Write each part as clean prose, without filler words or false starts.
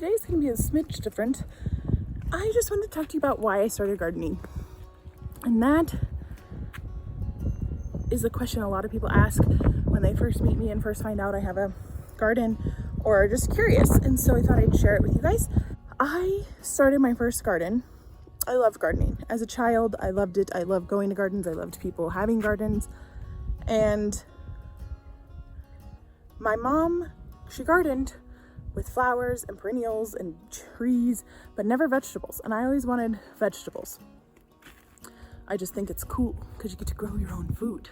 today's going to be a smidge different. I just want to talk to you about why I started gardening. And that is a question a lot of people ask when they first meet me and first find out I have a garden or are just curious. And so I thought I'd share it with you guys. I started my first garden. I loved gardening. As a child, I loved it. I loved going to gardens. I loved people having gardens. And my mom, she gardened with flowers and perennials and trees, but never vegetables. And I always wanted vegetables. I just think it's cool because you get to grow your own food.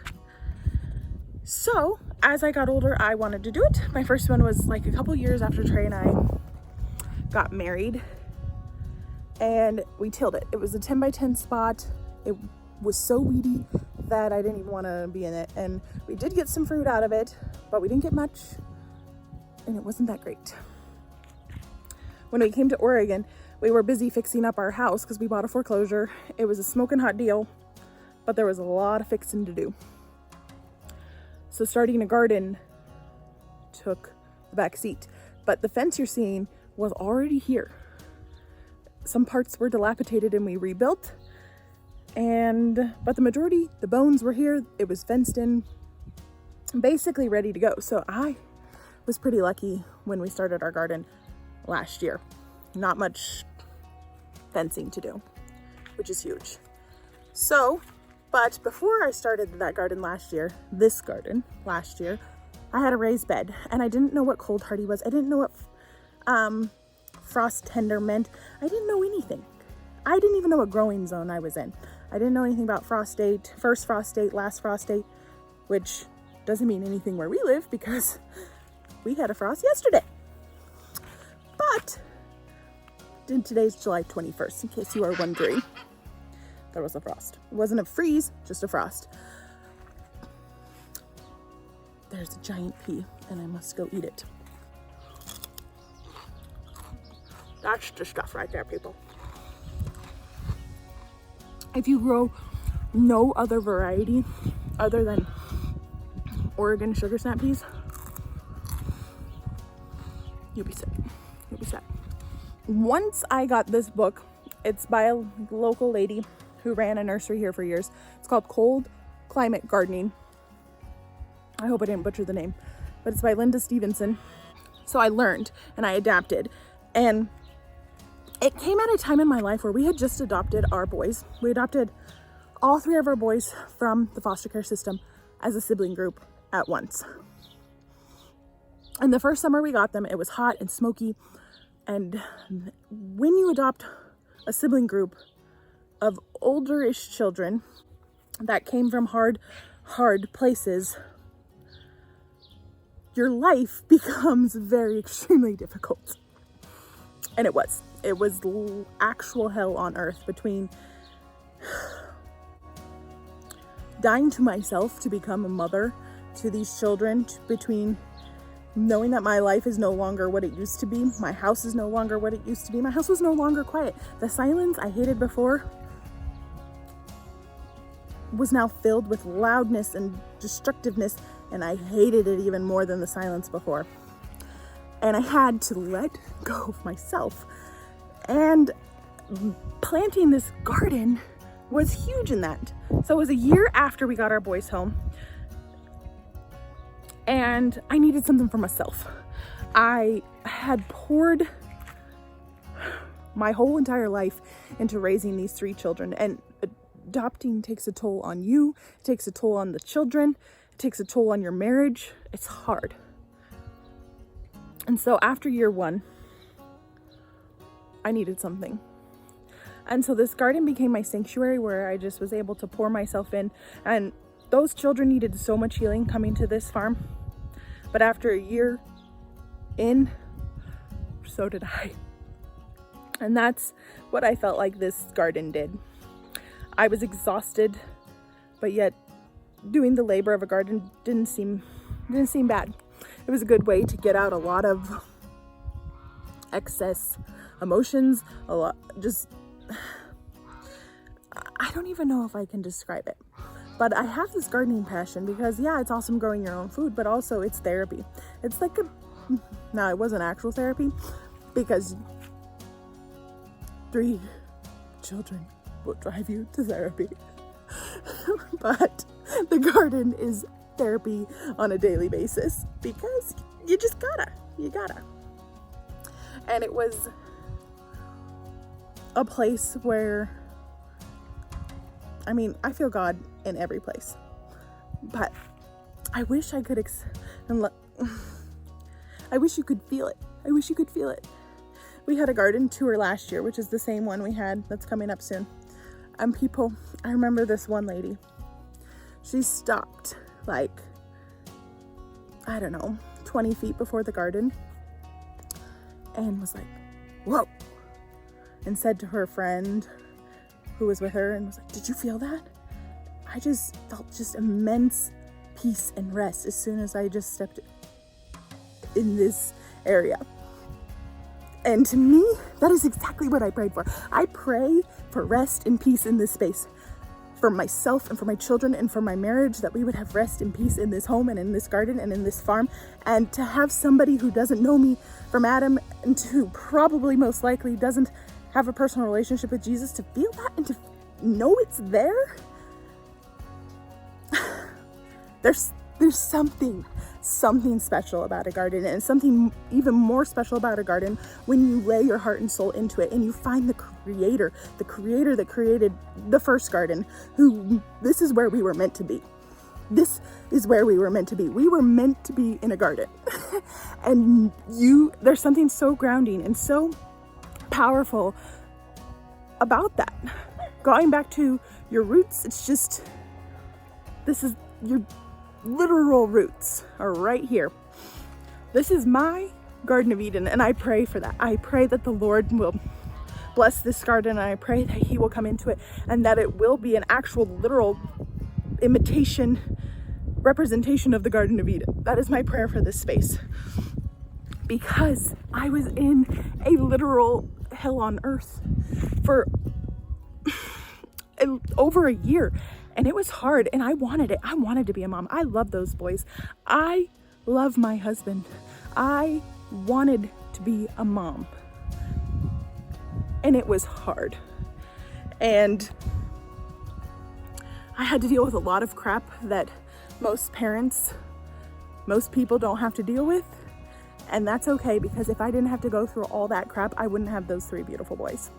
So as I got older, I wanted to do it. My first one was like a couple years after Trey and I got married, and we tilled it. It was a 10 by 10 spot. It was so weedy that I didn't even want to be in it. And we did get some fruit out of it, but we didn't get much, and it wasn't that great. When we came to Oregon, we were busy fixing up our house because we bought a foreclosure. It was a smoking hot deal, but there was a lot of fixing to do. So starting a garden took the back seat, but the fence you're seeing was already here. Some parts were dilapidated and we rebuilt, but the majority, the bones were here. It was fenced in, basically ready to go. So I was pretty lucky when we started our garden last year. Not much fencing to do, which is huge. So, but before I started that garden last year, I had a raised bed, and I didn't know what cold hardy was. I didn't know what frost tender meant. I didn't know anything. I didn't even know what growing zone I was in. I didn't know anything about frost date, first frost date, last frost date, which doesn't mean anything where we live because we had a frost yesterday. But today's July 21st, in case you are wondering. There was a frost. It wasn't a freeze, just a frost. There's a giant pea, and I must go eat it. That's the stuff right there, people. If you grow no other variety other than Oregon sugar snap peas, you'll be sick. You'll be sad. Once I got this book, it's by a local lady who ran a nursery here for years. It's called Cold Climate Gardening. I hope I didn't butcher the name, but it's by Linda Stevenson. So I learned and I adapted, and it came at a time in my life where we had just adopted our boys. We adopted all three of our boys from the foster care system as a sibling group at once. And the first summer we got them, it was hot and smoky. And when you adopt a sibling group of older-ish children that came from hard places, your life becomes very extremely difficult. And it was actual hell on earth, between dying to myself to become a mother to these children, between knowing that my life is no longer what it used to be. My house is no longer what it used to be. My house was no longer quiet. The silence I hated before was now filled with loudness and destructiveness, and I hated it even more than the silence before. And I had to let go of myself. And planting this garden was huge in that. So it was a year after we got our boys home, and I needed something for myself. I had poured my whole entire life into raising these three children, and adopting takes a toll on you, it takes a toll on the children, it takes a toll on your marriage. It's hard. And so after year one, I needed something. And so this garden became my sanctuary where I just was able to pour myself in. And those children needed so much healing coming to this farm. But after a year in, so did I. And that's what I felt like this garden did. I was exhausted, but yet doing the labor of a garden didn't seem bad. It was a good way to get out a lot of excess emotions, I don't even know if I can describe it. But I have this gardening passion because, yeah, it's awesome growing your own food, but also it's therapy. It's like it wasn't actual therapy, because 3 children will drive you to therapy. But the garden is therapy on a daily basis because you just gotta. And it was a place where, I feel God in every place, but I wish I could I wish you could feel it. We had a garden tour last year, which is the same one we had that's coming up soon. And I remember this one lady, she stopped 20 feet before the garden and was like, whoa, and said to her friend who was with her and was like, did you feel that? I just felt just immense peace and rest as soon as I just stepped in this area. And to me, that is exactly what I prayed for. I pray for rest and peace in this space, for myself and for my children and for my marriage, that we would have rest and peace in this home and in this garden and in this farm. And to have somebody who doesn't know me from Adam and who probably most likely doesn't have a personal relationship with Jesus, to feel that and to know it's there. There's something special about a garden, and something even more special about a garden when you lay your heart and soul into it and you find the creator that created the first garden, who, this is where we were meant to be. This is where we were meant to be. We were meant to be in a garden. And there's something so grounding and so powerful about that. Going back to your roots, this is your literal roots are right here. This is my Garden of Eden, and I pray for that. I pray that the Lord will bless this garden, and I pray that He will come into it and that it will be an actual literal representation of the Garden of Eden. That is my prayer for this space, because I was in a literal hell on earth for over a year. And it was hard, and I wanted it. I wanted to be a mom. I love those boys. I love my husband. I wanted to be a mom. And it was hard. And I had to deal with a lot of crap that most people don't have to deal with. And that's okay, because if I didn't have to go through all that crap, I wouldn't have those 3 beautiful boys.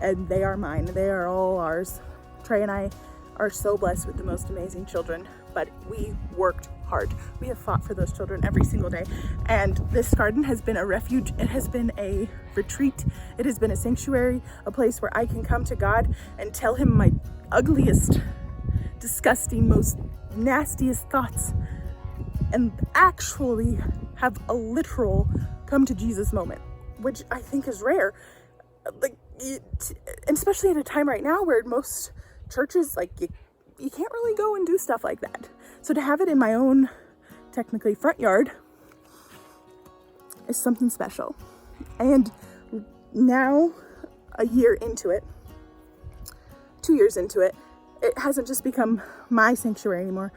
And they are mine. They are all ours. Trey and I are so blessed with the most amazing children, but we worked hard. We have fought for those children every single day. And this garden has been a refuge. It has been a retreat. It has been a sanctuary, a place where I can come to God and tell Him my ugliest, disgusting, most nastiest thoughts, and actually have a literal come to Jesus moment, which I think is rare. And especially at a time right now where most churches, you can't really go and do stuff like that. So to have it in my own, technically, front yard is something special. And now, a year into it, 2 years into it, it hasn't just become my sanctuary anymore.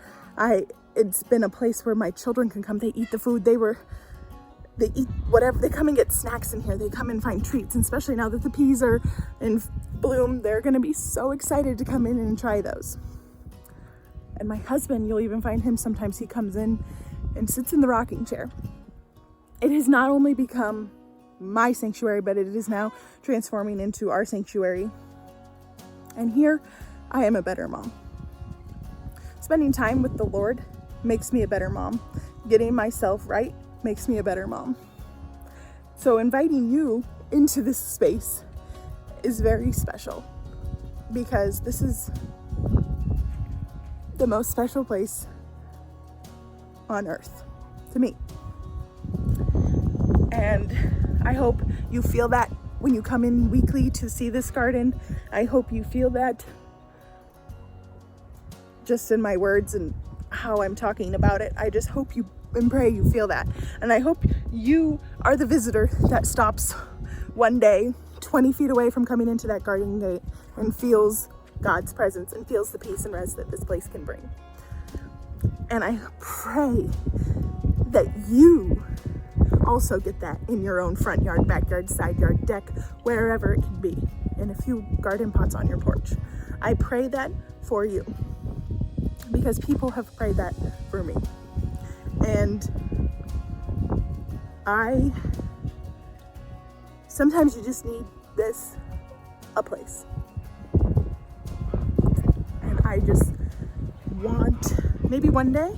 It's been a place where my children can come. They eat the food. They eat whatever. They come and get snacks in here. They come and find treats. And especially now that the peas are in bloom, they're going to be so excited to come in and try those. And my husband, you'll even find him sometimes, he comes in and sits in the rocking chair. It has not only become my sanctuary, but it is now transforming into our sanctuary. And here I am a better mom. Spending time with the Lord makes me a better mom. Getting myself right makes me a better mom. So inviting you into this space is very special, because this is the most special place on earth to me. And I hope you feel that when you come in weekly to see this garden. I hope you feel that just in my words and how I'm talking about it. I just hope you and pray you feel that. And I hope you are the visitor that stops one day 20 feet away from coming into that garden gate and feels God's presence and feels the peace and rest that this place can bring. And I pray that you also get that in your own front yard, backyard, side yard, deck, wherever it can be, and a few garden pots on your porch. I pray that for you because people have prayed that for me. And sometimes you just need a place. And I just want, maybe one day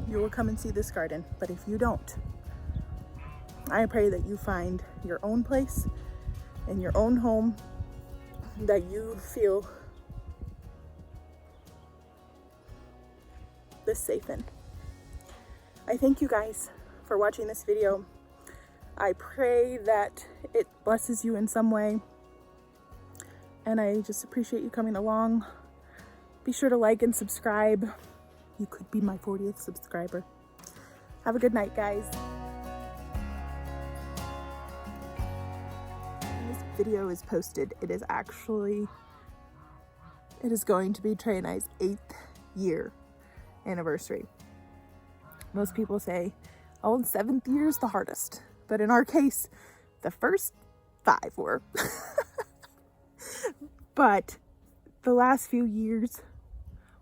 you will come and see this garden. But if you don't, I pray that you find your own place in your own home that you feel this safe in. I thank you guys for watching this video. I pray that it blesses you in some way. And I just appreciate you coming along. Be sure to like and subscribe. You could be my 40th subscriber. Have a good night, guys. When this video is posted, it is going to be Trey and I's 8th year anniversary. Most people say, oh, 7th year is the hardest. But in our case, the first 5 were. But the last few years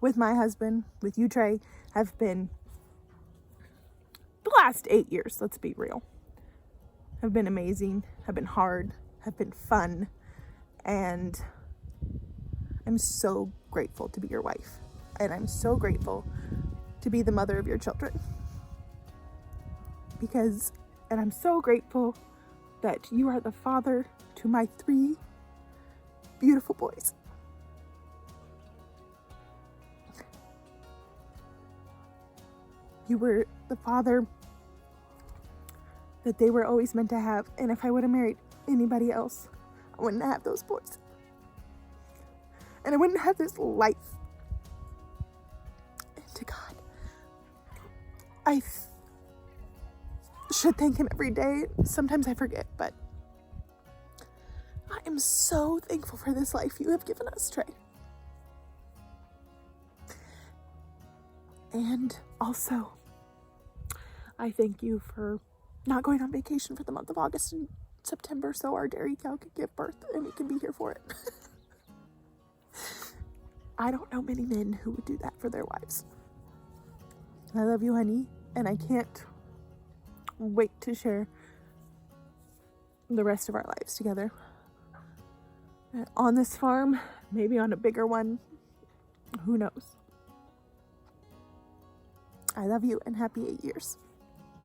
with my husband, with you, Trey, have been, the last 8 years, let's be real, have been amazing, have been hard, have been fun. And I'm so grateful to be your wife. And I'm so grateful to be the mother of your children. And I'm so grateful that you are the father to my 3 beautiful boys. You were the father that they were always meant to have. And if I would have married anybody else, I wouldn't have those boys. And I wouldn't have this life. And to God, I should thank him every day. Sometimes I forget, but I am so thankful for this life you have given us, Trey. And also, I thank you for not going on vacation for the month of August and September so our dairy cow could give birth and we can be here for it. I don't know many men who would do that for their wives. I love you, honey, and I can't wait to share the rest of our lives together. On this farm, maybe on a bigger one, who knows? I love you and happy 8 years.